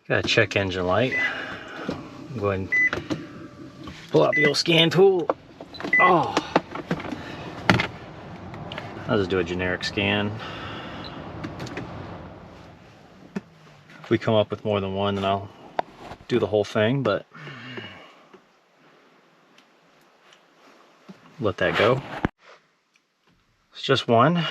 Got a check engine light. Go ahead and pull out the old scan tool. Oh, I'll just do a generic scan. If we come up with more than one, then I'll do the whole thing, but let that go. It's just one.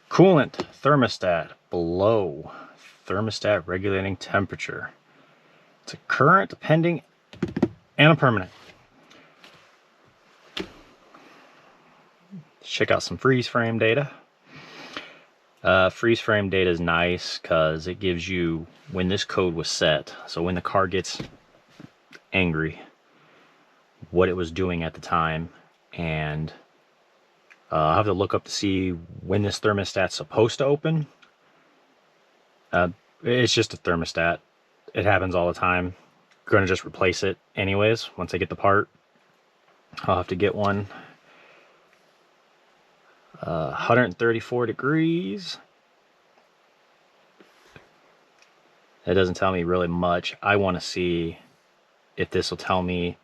Coolant thermostat below. Thermostat regulating temperature. It's a current, pending, and a permanent. Check out some freeze frame data. Freeze frame data is nice because it gives you when this code was set. So when the car gets angry, what it was doing at the time, and I'll have to look up to see when this thermostat's supposed to open. It's just a thermostat. It happens all the time. I'm going to just replace it anyways once I get the part. I'll have to get one. 134 degrees. That doesn't tell me really much. I want to see if this will tell me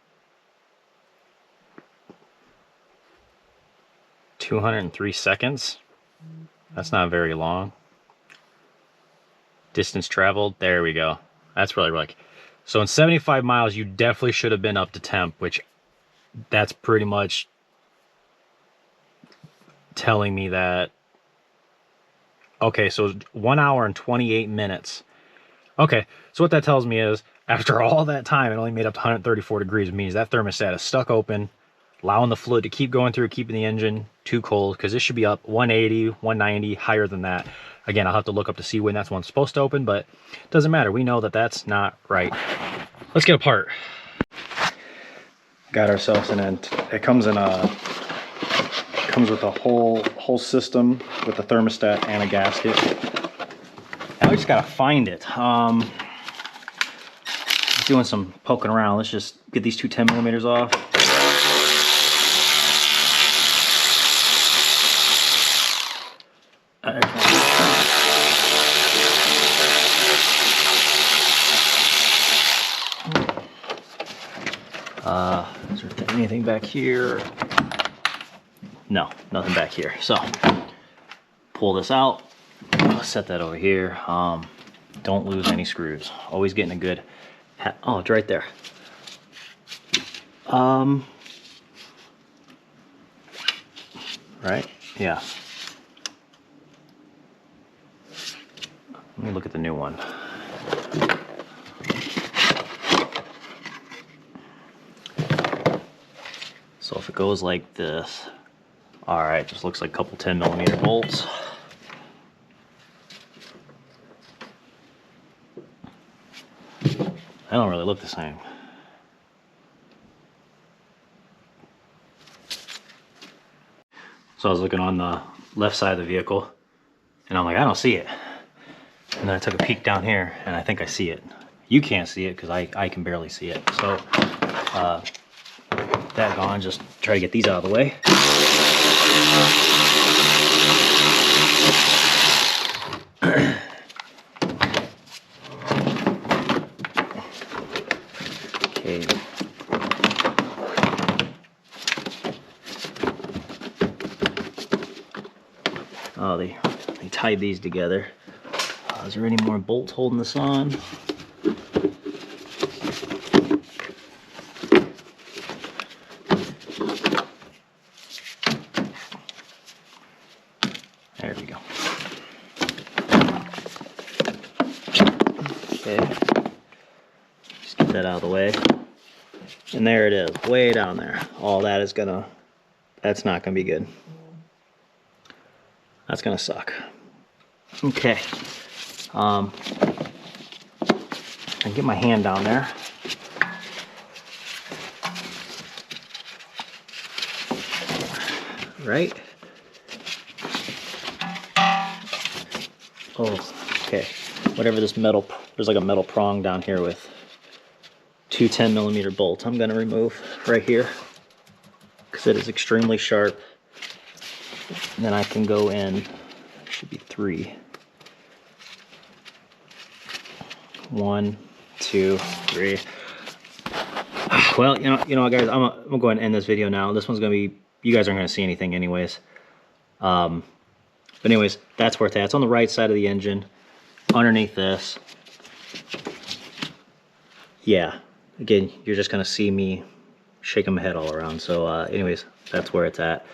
203 seconds. That's not very long. Distance traveled, there we go. That's really like, so in 75 miles you definitely should have been up to temp, which that's pretty much telling me that, okay, so 1 hour and 28 minutes. Okay, so what that tells me is after all that time it only made up to 134 degrees. It means that thermostat is stuck open, allowing the fluid to keep going through, keeping the engine too cold, because this should be up 180, 190, higher than that. Again, I'll have to look up to see when that's when it's supposed to open, but it doesn't matter. We know that that's not right. Let's get a part. Got ourselves an end. It comes in a, comes with a whole system with a thermostat and a gasket. Now we just gotta find it. Doing some poking around. Let's just get these two 10mm off. Is there anything back here? No, nothing back here. So pull this out. I'll set that over here. Don't lose any screws. Always getting a good. Oh, it's right there. Right? Yeah. Let me look at the new one. So if it goes like this, all right, just looks like a couple 10mm bolts. They don't really look the same. So I was looking on the left side of the vehicle and I'm like, I don't see it. And then I took a peek down here and I think I see it. You can't see it because I can barely see it. So that gone, just try to get these out of the way. Okay. Oh, they tied these together. Is there any more bolts holding this on? There we go. Okay. Just get that out of the way. And there it is, way down there. All that is gonna, that's not gonna be good. That's gonna suck. Okay. I get my hand down there. Right? Oh, okay. Whatever this metal, there's like a metal prong down here with two 10mm bolts I'm gonna remove right here. It is extremely sharp. And then I can go in, should be 3. 1, 2, 3. Well, you know, guys, I'm gonna go ahead and end this video now. This one's gonna be, you guys aren't gonna see anything anyways. But anyways, that's where it's at. It's on the right side of the engine, underneath this. Yeah, again, you're just gonna see me shaking my head all around. So anyways, that's where it's at.